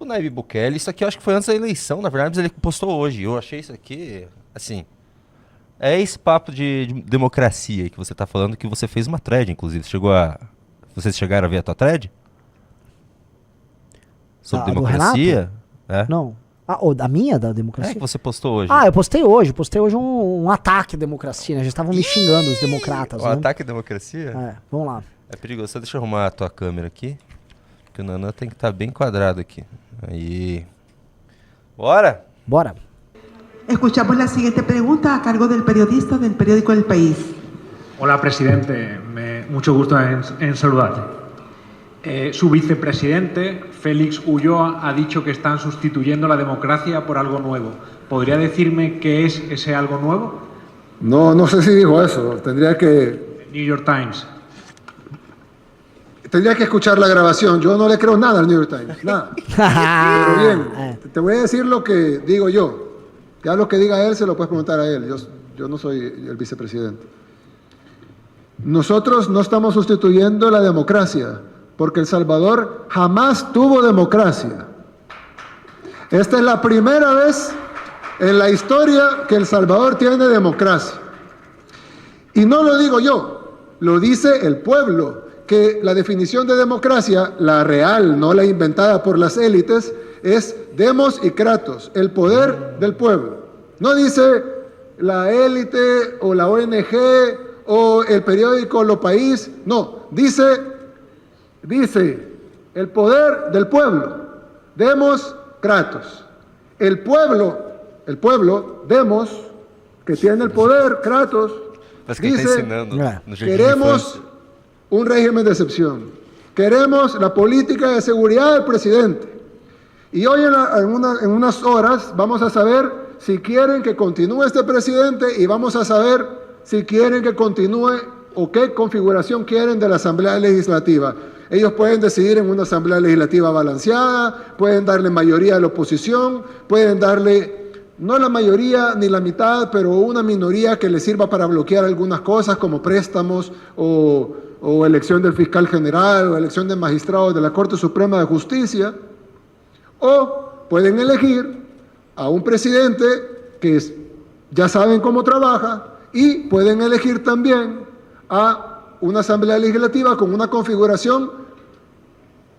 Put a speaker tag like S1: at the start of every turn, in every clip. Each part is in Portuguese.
S1: pro Nayib Bukele. Isso aqui eu acho que foi antes da eleição, na verdade, mas ele postou hoje. Eu achei isso aqui, assim... É esse papo de democracia que você tá falando, que você fez uma thread, inclusive. Vocês chegaram a ver a tua thread? Sobre democracia? É.
S2: Não. A minha da democracia?
S1: Que você postou hoje.
S2: Eu postei hoje um ataque à democracia, né? Já estavam me xingando os democratas.
S1: O ataque à democracia?
S2: Vamos lá.
S1: É perigoso. Só deixa eu arrumar a tua câmera aqui. Porque o Nanã tem que estar bem quadrado aqui. Aí. Bora?
S2: Bora.
S3: Escuchamos la siguiente pregunta a cargo del periodista del periódico El País.
S4: Hola, presidente. Mucho gusto en saludarte. Su vicepresidente, Félix Ulloa, ha dicho que están sustituyendo la democracia por algo nuevo. ¿Podría decirme qué es ese algo nuevo?
S5: No sé si dijo eso. Tendría que...
S4: New York Times.
S5: Tendría que escuchar la grabación. Yo no le creo nada al New York Times. Nada. Pero bien, te voy a decir lo que digo yo. Ya lo que diga él se lo puedes preguntar a él. Yo no soy el vicepresidente. Nosotros no estamos sustituyendo la democracia, porque El Salvador jamás tuvo democracia. Esta es la primera vez en la historia que El Salvador tiene democracia. Y no lo digo yo, lo dice el pueblo, que la definición de democracia, la real, no la inventada por las élites, es demos y kratos, el poder del pueblo. No dice la élite o la ONG o el periódico Lo País, no, dice el poder del pueblo, demos, kratos. El pueblo, demos, que tiene el poder, kratos, dice, queremos un régimen de excepción, queremos la política de seguridad del presidente. Y hoy en unas horas vamos a saber si quieren que continúe este presidente y vamos a saber si quieren que continúe o qué configuración quieren de la Asamblea Legislativa. Ellos pueden decidir en una Asamblea Legislativa balanceada, pueden darle mayoría a la oposición, pueden darle, no la mayoría ni la mitad, pero una minoría que les sirva para bloquear algunas cosas como préstamos o elección del fiscal general o elección de magistrados de la Corte Suprema de Justicia. O pueden elegir a un presidente que ya saben cómo trabaja y pueden elegir también a una Asamblea Legislativa con una configuración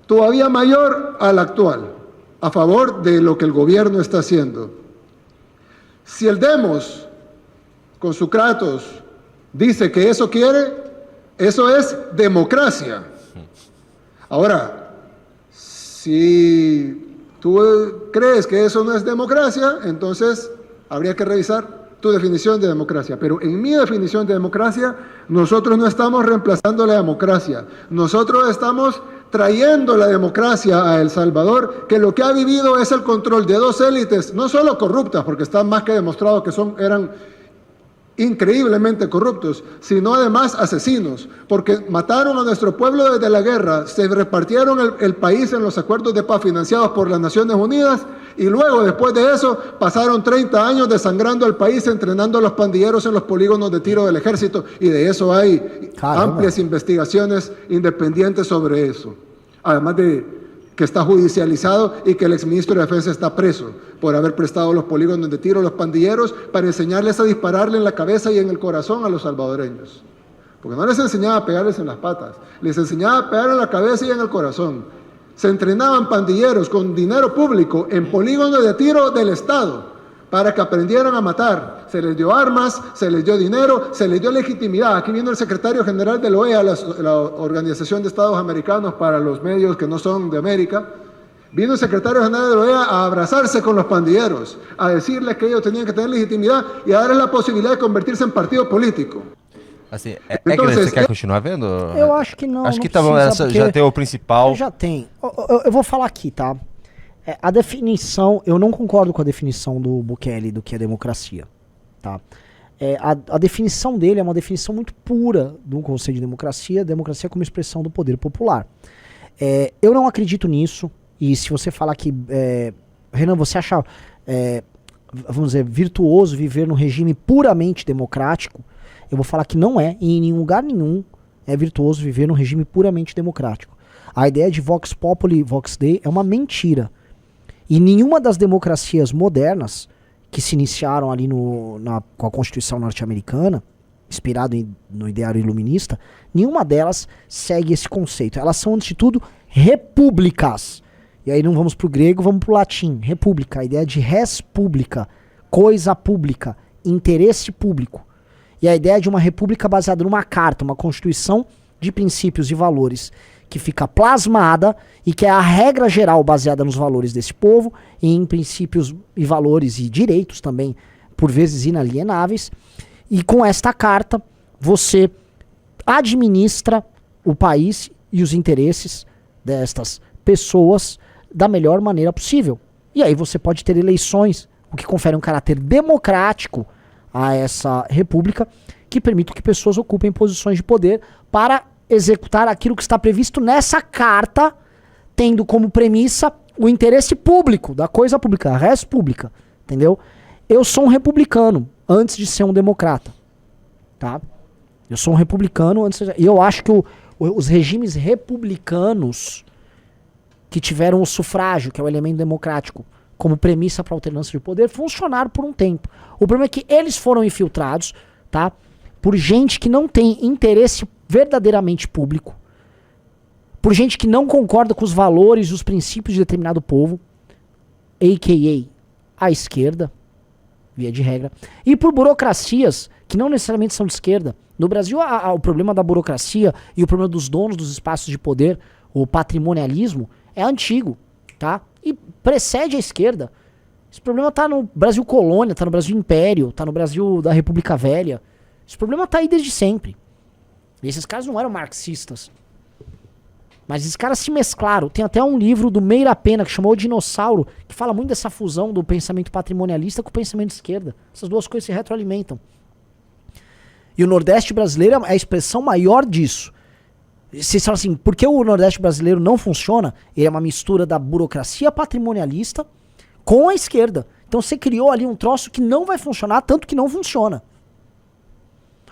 S5: todavía mayor a la actual, a favor de lo que el gobierno está haciendo. Si el Demos, con su Kratos, dice que eso quiere, eso es democracia. Ahora, si tú crees que eso no es democracia, entonces habría que revisar tu definición de democracia. Pero en mi definición de democracia, nosotros no estamos reemplazando la democracia. Nosotros estamos trayendo la democracia a El Salvador, que lo que ha vivido es el control de dos élites, no solo corruptas, porque está más que demostrado que eran increíblemente corruptos, sino además asesinos, porque mataron a nuestro pueblo desde la guerra, se repartieron el país en los acuerdos de paz financiados por las Naciones Unidas, y luego, después de eso, pasaron 30 años desangrando al país, entrenando a los pandilleros en los polígonos de tiro del ejército, y de eso hay amplias investigaciones independientes sobre eso, además de que está judicializado y que el exministro de Defensa está preso por haber prestado los polígonos de tiro a los pandilleros para enseñarles a dispararle en la cabeza y en el corazón a los salvadoreños. Porque no les enseñaba a pegarles en las patas, les enseñaba a pegar en la cabeza y en el corazón. Se entrenaban pandilleros con dinero público en polígonos de tiro del Estado para que aprendieran a matar. Se les dio armas, se les dio dinero, se les dio legitimidad. Aquí vino el secretario general de la OEA, la Organización de Estados Americanos para los medios que no son de América. Vino el secretario general de la OEA a abrazarse con los pandilleros, a decirles que ellos tenían que tener legitimidad y a darles la posibilidad de convertirse en partido político.
S1: Assim, que você quer continuar vendo?
S2: Eu acho que não.
S1: Acho
S2: não
S1: que tá bom, essa já tem o principal.
S2: Já tem. Eu vou falar aqui, tá? A definição, eu não concordo com a definição do Bukele do que é democracia, tá? A definição dele é uma definição muito pura do conceito de democracia como expressão do poder popular. Eu não acredito nisso, e se você falar que, Renan, você acha, vamos dizer, virtuoso viver num regime puramente democrático, eu vou falar que não é, e em nenhum lugar nenhum é virtuoso viver num regime puramente democrático. A ideia de Vox Populi, Vox Dei é uma mentira. E nenhuma das democracias modernas que se iniciaram ali com a Constituição norte-americana, inspirado no ideário iluminista, nenhuma delas segue esse conceito. Elas são, antes de tudo, repúblicas. E aí não vamos pro grego, vamos pro latim. República, a ideia de res pública, coisa pública, interesse público. E a ideia de uma república baseada numa carta, uma constituição de princípios e valores que fica plasmada e que é a regra geral baseada nos valores desse povo e em princípios e valores e direitos também, por vezes inalienáveis. E com esta carta, você administra o país e os interesses destas pessoas da melhor maneira possível. E aí você pode ter eleições, o que confere um caráter democrático a essa república, que permite que pessoas ocupem posições de poder para executar aquilo que está previsto nessa carta, tendo como premissa o interesse público, da coisa pública, a res pública, entendeu? Eu sou um republicano antes de ser um democrata, tá? Eu sou um republicano antes de... E eu acho que os regimes republicanos que tiveram o sufrágio, que é o elemento democrático, como premissa para alternância de poder, funcionaram por um tempo. O problema é que eles foram infiltrados, tá? Por gente que não tem interesse verdadeiramente público, por gente que não concorda com os valores e os princípios de determinado povo, a.k.a. a esquerda, via de regra, e por burocracias que não necessariamente são de esquerda. No Brasil, o problema da burocracia e o problema dos donos dos espaços de poder, o patrimonialismo, é antigo, tá? E precede a esquerda. Esse problema tá no Brasil colônia, tá no Brasil império, tá no Brasil da República Velha. Esse problema tá aí desde sempre. E esses caras não eram marxistas. Mas esses caras se mesclaram. Tem até um livro do Meira Pena, que chamou O Dinossauro, que fala muito dessa fusão do pensamento patrimonialista com o pensamento de esquerda. Essas duas coisas se retroalimentam. E o Nordeste brasileiro é a expressão maior disso. Vocês falam assim, por que o Nordeste brasileiro não funciona? Ele é uma mistura da burocracia patrimonialista com a esquerda. Então você criou ali um troço que não vai funcionar, tanto que não funciona.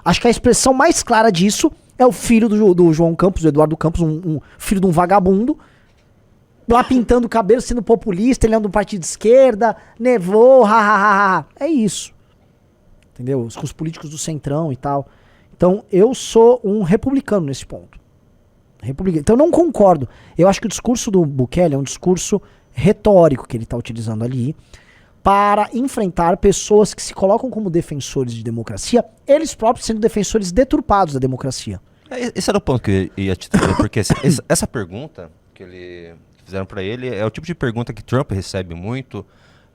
S2: Acho que a expressão mais clara disso é o filho do João Campos, do Eduardo Campos, um filho de um vagabundo, lá pintando o cabelo, sendo populista, ele é do partido de esquerda, nevou, hahaha. É isso. Entendeu? Com os políticos do Centrão e tal. Então, eu sou um republicano nesse ponto. Então, eu não concordo. Eu acho que o discurso do Bukele é um discurso retórico que ele está utilizando ali para enfrentar pessoas que se colocam como defensores de democracia, eles próprios sendo defensores deturpados da democracia.
S1: Esse era o ponto que eu ia te trazer, porque essa pergunta que fizeram para ele é o tipo de pergunta que Trump recebe muito.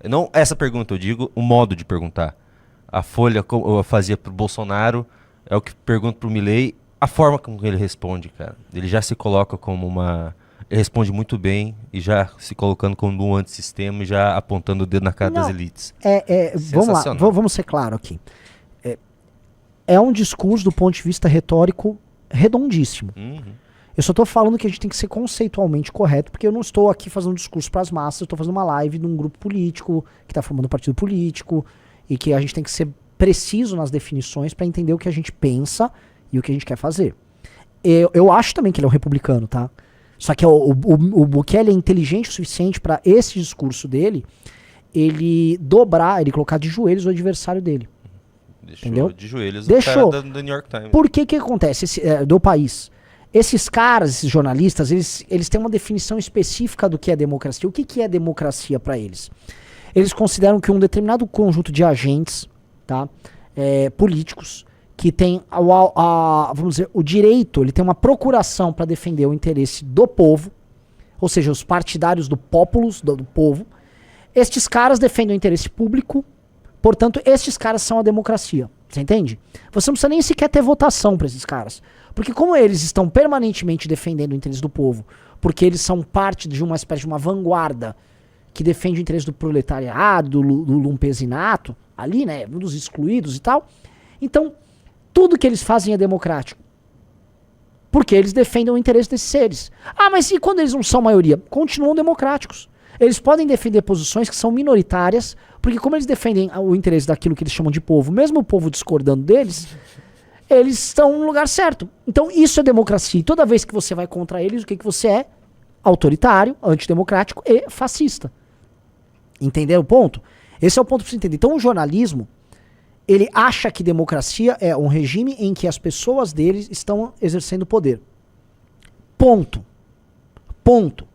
S1: Não essa pergunta, eu digo o modo de perguntar. A Folha fazia pro Bolsonaro, é o que pergunta pro Milei, a forma como ele responde, cara. Ele já se coloca como ele responde muito bem e já se colocando como um antissistema e já apontando o dedo na cara das elites.
S2: Vamos lá, vamos ser claros aqui. É um discurso do ponto de vista retórico redondíssimo. Uhum. Eu só estou falando que a gente tem que ser conceitualmente correto, porque eu não estou aqui fazendo um discurso para as massas, eu estou fazendo uma live de um grupo político que está formando um partido político e que a gente tem que ser preciso nas definições para entender o que a gente pensa e o que a gente quer fazer. Eu acho também que ele é um republicano, tá? Só que o Bukele é inteligente o suficiente para esse discurso dele, ele colocar de joelhos o adversário dele. Entendeu?
S1: De joelhos
S2: Deixou.
S1: O cara do New York Times.
S2: Por que acontece? Do país. Esses caras, esses jornalistas, eles têm uma definição específica do que é democracia. O que é democracia para eles? Eles consideram que um determinado conjunto de agentes, tá, políticos, que tem, vamos dizer, o direito, ele tem uma procuração para defender o interesse do povo, ou seja, os partidários do populus, do povo. Estes caras defendem o interesse público, portanto, estes caras são a democracia. Você entende? Você não precisa nem sequer ter votação para esses caras. Porque como eles estão permanentemente defendendo o interesse do povo, porque eles são parte de uma espécie de uma vanguarda que defende o interesse do proletariado, do lumpesinato, ali, né, um dos excluídos e tal. Então, tudo que eles fazem é democrático. Porque eles defendem o interesse desses seres. Ah, mas e quando eles não são maioria? Continuam democráticos. Eles podem defender posições que são minoritárias, porque como eles defendem o interesse daquilo que eles chamam de povo, mesmo o povo discordando deles, eles estão no lugar certo. Então isso é democracia. E toda vez que você vai contra eles, o que você é? Autoritário, antidemocrático e fascista. Entendeu o ponto? Esse é o ponto pra você entender. Então o jornalismo, ele acha que democracia é um regime em que as pessoas deles estão exercendo poder. Ponto. Ponto.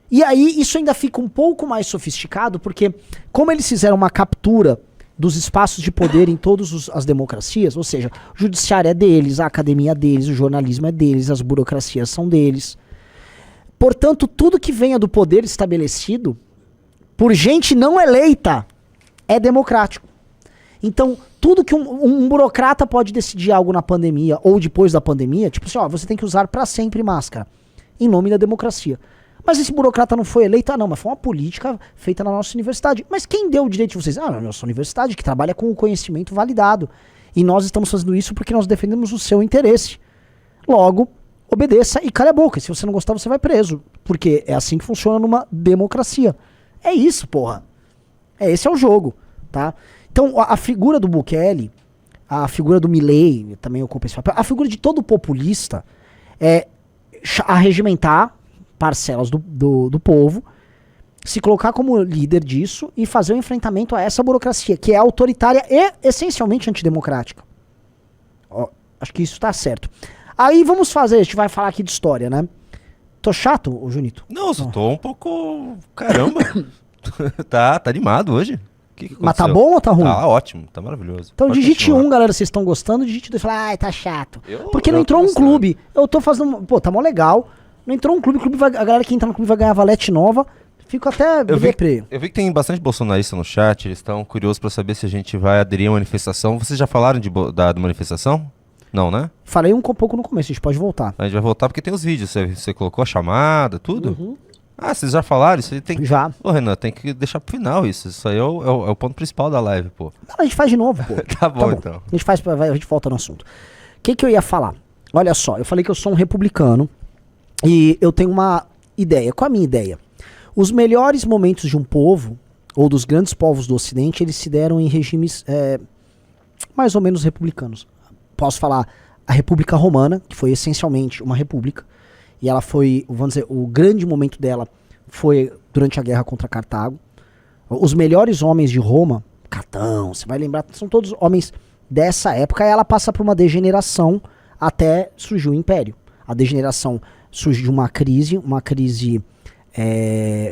S2: E aí isso ainda fica um pouco mais sofisticado, porque como eles fizeram uma captura dos espaços de poder em todas as democracias, ou seja, o judiciário é deles, a academia é deles, o jornalismo é deles, as burocracias são deles. Portanto, tudo que venha do poder estabelecido por gente não eleita é democrático. Então, tudo que um burocrata pode decidir algo na pandemia ou depois da pandemia, tipo assim, ó, você tem que usar pra sempre máscara, em nome da democracia. Mas esse burocrata não foi eleito? Ah, não, mas foi uma política feita na nossa universidade. Mas quem deu o direito de vocês? Ah, na nossa universidade, que trabalha com o conhecimento validado. E nós estamos fazendo isso porque nós defendemos o seu interesse. Logo, obedeça e cale a boca. Se você não gostar, você vai preso. Porque é assim que funciona numa democracia. É isso, porra. Esse é o jogo, tá? Então, a figura do Bukele, a figura do Milei, também ocupa esse papel, a figura de todo populista é arregimentar parcelas do povo, se colocar como líder disso e fazer um enfrentamento a essa burocracia, que é autoritária e essencialmente antidemocrática. Ó, acho que isso tá certo. Aí vamos fazer, a gente vai falar aqui de história, né? Tô chato, ô Junito?
S1: Não, eu só tô um pouco... Caramba! tá animado hoje. Que
S2: Mas tá bom ou tá ruim?
S1: Ah, ótimo, tá maravilhoso.
S2: Então
S1: Pode
S2: digite
S1: continuar.
S2: 1, galera, vocês estão gostando, digite 2, fala, ai, tá chato. Porque
S1: eu
S2: não
S1: tô
S2: entrou um
S1: gostando.
S2: clube. Eu tô fazendo, pô, tá mó legal. Não entrou um clube, a galera que entra no clube vai ganhar valete nova. Fico até deprê.
S1: Eu vi que tem bastante bolsonarista no chat, eles estão curiosos pra saber se a gente vai aderir à manifestação. Vocês já falaram da manifestação? Não, né?
S2: Falei um pouco no começo, a gente pode voltar.
S1: A gente vai voltar porque tem os vídeos, você colocou a chamada, tudo?
S2: Uhum.
S1: Ah, vocês já falaram? Isso aí tem...
S2: Já.
S1: Ô, Renan, tem que deixar pro final isso. Isso aí é o ponto principal da live, pô.
S2: Não, a gente faz de novo, pô.
S1: Tá bom, então.
S2: A gente volta no assunto. O que eu ia falar? Olha só, eu falei que eu sou um republicano e eu tenho uma ideia. Qual é a minha ideia? Os melhores momentos de um povo, ou dos grandes povos do Ocidente, eles se deram em regimes mais ou menos republicanos. Posso falar a República Romana, que foi essencialmente uma república, e ela foi, vamos dizer, o grande momento dela foi durante a guerra contra Cartago. Os melhores homens de Roma, Catão, você vai lembrar, são todos homens dessa época, e ela passa por uma degeneração até surgir o Império. A degeneração surge de uma crise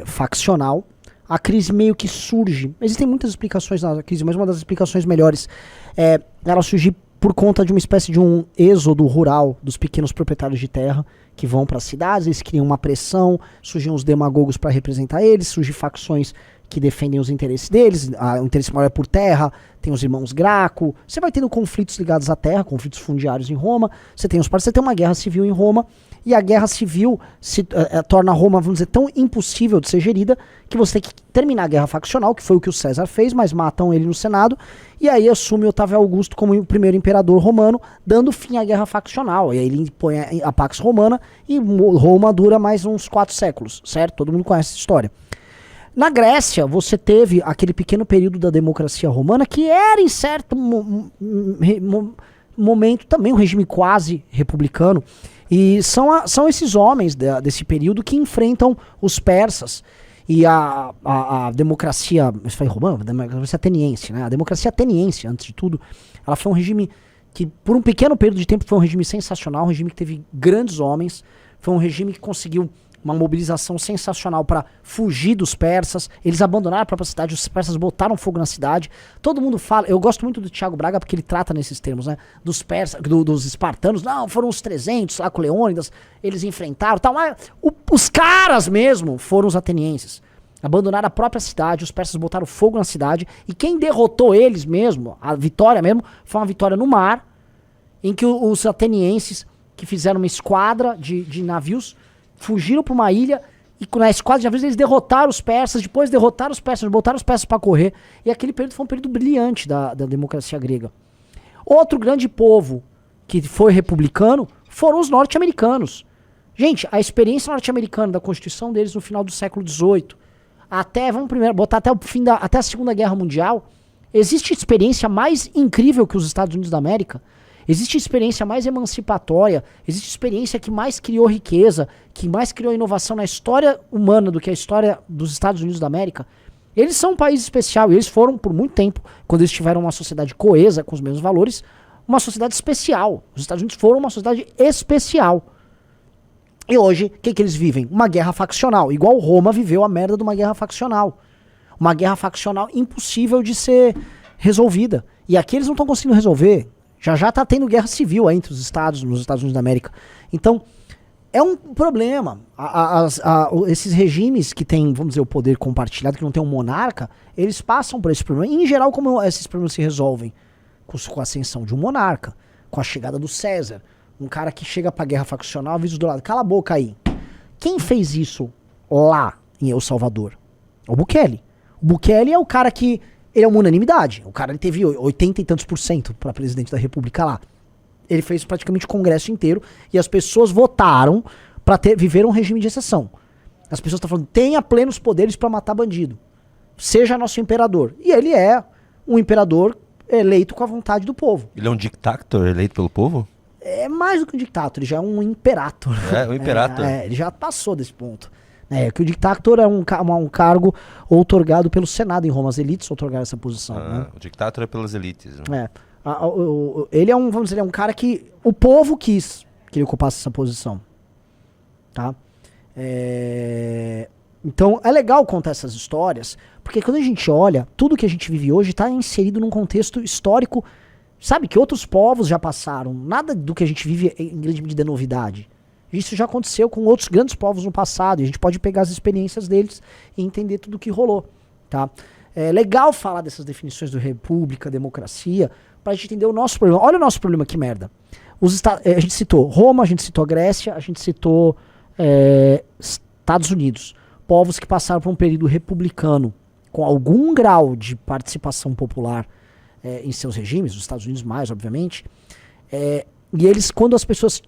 S2: faccional. A crise meio que surge, existem muitas explicações na crise, mas uma das explicações melhores é ela surge por conta de uma espécie de um êxodo rural dos pequenos proprietários de terra que vão para as cidades, eles criam uma pressão, surgem os demagogos para representar eles, surgem facções que defendem os interesses deles, o interesse maior é por terra, tem os irmãos Graco, você vai tendo conflitos ligados à terra, conflitos fundiários em Roma, você tem uma guerra civil em Roma, e a guerra civil torna Roma, vamos dizer, tão impossível de ser gerida, que você tem que terminar a guerra faccional, que foi o que o César fez, mas matam ele no Senado, e aí assume Otávio Augusto como o primeiro imperador romano, dando fim à guerra faccional, e aí ele impõe a Pax Romana, e Roma dura mais uns 4 séculos, certo? Todo mundo conhece essa história. Na Grécia, você teve aquele pequeno período da democracia romana que era, em certo momento, também um regime quase republicano. E são esses homens desse período que enfrentam os persas. E a democracia, isso foi romana? A democracia ateniense, né? A democracia ateniense, antes de tudo, ela foi um regime que, por um pequeno período de tempo, foi um regime sensacional, um regime que teve grandes homens, foi um regime que conseguiu uma mobilização sensacional para fugir dos persas. Eles abandonaram a própria cidade, os persas botaram fogo na cidade. Todo mundo fala, eu gosto muito do Tiago Braga porque ele trata nesses termos, né? Dos persas, dos espartanos, não, foram os 300 lá com Leônidas, eles enfrentaram, tal, mas os caras mesmo foram os atenienses. Abandonaram a própria cidade, os persas botaram fogo na cidade, e quem derrotou eles mesmo, a vitória mesmo, foi uma vitória no mar, em que os atenienses, que fizeram uma esquadra de navios, fugiram para uma ilha, e na esquadra de navios eles derrotaram os persas, depois derrotaram os persas, botaram os persas para correr, e aquele período foi um período brilhante da democracia grega. Outro grande povo que foi republicano foram os norte-americanos. Gente, a experiência norte-americana da Constituição deles no final do século XVIII, vamos primeiro botar até o fim até a Segunda Guerra Mundial, existe experiência mais incrível que os Estados Unidos da América? Existe experiência mais emancipatória, existe experiência que mais criou riqueza, que mais criou inovação na história humana do que a história dos Estados Unidos da América? Eles são um país especial, e eles foram por muito tempo, quando eles tiveram uma sociedade coesa, com os mesmos valores, uma sociedade especial. Os Estados Unidos foram uma sociedade especial. E hoje, o que eles vivem? Uma guerra faccional, igual Roma viveu a merda de uma guerra faccional. Uma guerra faccional impossível de ser resolvida. E aqui eles não estão conseguindo resolver. Já tá tendo guerra civil aí entre os estados, nos Estados Unidos da América. Então, é um problema. Esses regimes que têm, vamos dizer, o poder compartilhado, que não tem um monarca, eles passam por esse problema. E, em geral, como esses problemas se resolvem? Com a ascensão de um monarca, com a chegada do César. Um cara que chega pra guerra faccional, avisa do lado, cala a boca aí. Quem fez isso lá em El Salvador? O Bukele. O Bukele é o cara que... Ele é uma unanimidade. O cara ele teve 80 e tantos % pra presidente da república lá. Ele fez praticamente o congresso inteiro e as pessoas votaram pra viver um regime de exceção. As pessoas estão falando, tenha plenos poderes pra matar bandido. Seja nosso imperador. E ele é um imperador eleito com a vontade do povo.
S1: Ele é um dictator eleito pelo povo?
S2: É mais do que um dictator, ele já é um imperator.
S1: É, um imperator.
S2: Ele já passou desse ponto. Que o dictator é um cargo outorgado pelo Senado em Roma. As elites outorgaram essa posição. Né?
S1: O dictator é pelas elites. Né?
S2: Ele é um, vamos dizer, ele é um cara que o povo quis que ele ocupasse essa posição. Tá? Então é legal contar essas histórias, porque quando a gente olha, tudo que a gente vive hoje está inserido num contexto histórico, sabe, que outros povos já passaram. Nada do que a gente vive em grande medida é novidade. Isso já aconteceu com outros grandes povos no passado, e a gente pode pegar as experiências deles e entender tudo o que rolou. Tá? É legal falar dessas definições do república, democracia, pra gente entender o nosso problema. Olha o nosso problema, que merda. A gente citou Roma, a gente citou a Grécia, a gente citou Estados Unidos. Povos que passaram por um período republicano, com algum grau de participação popular em seus regimes, os Estados Unidos mais, obviamente. E eles, quando as pessoas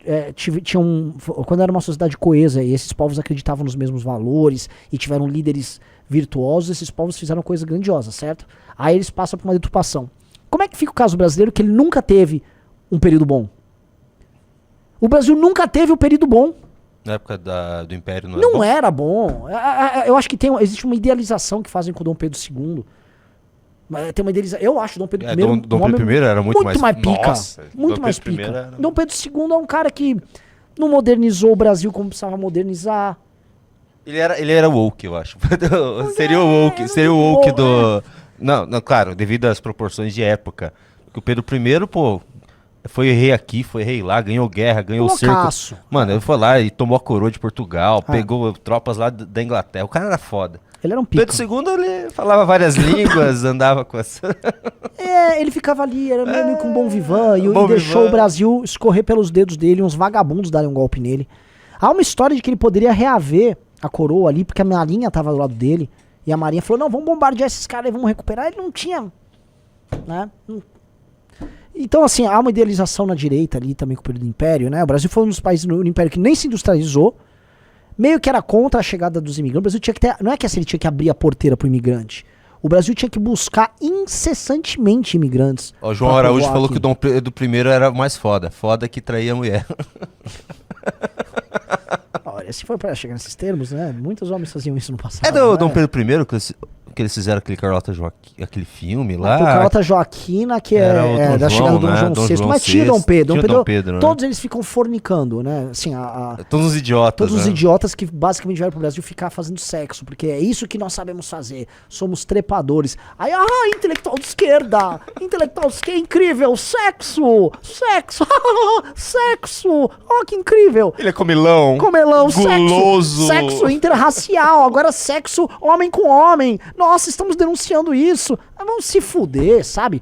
S2: quando era uma sociedade coesa e esses povos acreditavam nos mesmos valores e tiveram líderes virtuosos, esses povos fizeram coisa grandiosa, certo? Aí eles passam por uma deturpação. Como é que fica o caso brasileiro, que ele nunca teve um período bom? O Brasil nunca teve um período bom.
S1: Na época do Império
S2: não era bom. Eu acho que existe uma idealização que fazem com o Dom Pedro II. Tem uma idealização. Eu acho Dom Pedro I.
S1: Dom Pedro I era muito mais
S2: pica.
S1: Nossa,
S2: muito mais pica. Dom Pedro II é um cara que não modernizou o Brasil como precisava modernizar.
S1: Ele era woke, eu acho. Seria o woke do... Não, claro, devido às proporções de época. Porque o Pedro I, pô, foi rei aqui, foi rei lá, ganhou guerra, ganhou cerco. Mano, ele foi lá e tomou a coroa de Portugal, pegou tropas lá da Inglaterra. O cara era foda.
S2: Ele era um pica.
S1: Pedro II, ele falava várias línguas, andava com essa...
S2: Ele ficava ali, era meio com um bom vivan, e deixou o Brasil escorrer pelos dedos dele, uns vagabundos darem um golpe nele. Há uma história de que ele poderia reaver a coroa ali, porque a Marinha tava do lado dele, e a Marinha falou, não, vamos bombardear esses caras aí, vamos recuperar. Ele não tinha, né? Então, assim, há uma idealização na direita ali também com o período do Império, né? O Brasil foi um dos países no Império que nem se industrializou, meio que era contra a chegada dos imigrantes. O Brasil tinha que ter, não é que assim, ele tinha que abrir a porteira pro imigrante. O Brasil tinha que buscar incessantemente imigrantes.
S1: O João Araújo falou que o Dom Pedro I era mais foda. Foda que traía a mulher.
S2: Olha, se for pra chegar nesses termos, né? Muitos homens faziam isso no passado.
S1: É do Dom Pedro I que eles fizeram aquele filme lá.
S2: O Carlota Joaquina, que é da chegada do Dom João VI. Mas tinha Dom Pedro. Dom Pedro, todos eles ficam fornicando, né? Assim,
S1: todos os idiotas.
S2: Todos os idiotas que basicamente vieram pro Brasil ficar fazendo sexo, porque é isso que nós sabemos fazer. Somos trepadores. Aí, intelectual de esquerda! Intelectual de esquerda, incrível! Sexo! Sexo! Oh, que incrível!
S1: Ele é comilão. Guloso.
S2: Sexo interracial. Agora sexo homem com homem. Nossa, estamos denunciando isso. Vamos se fuder, sabe?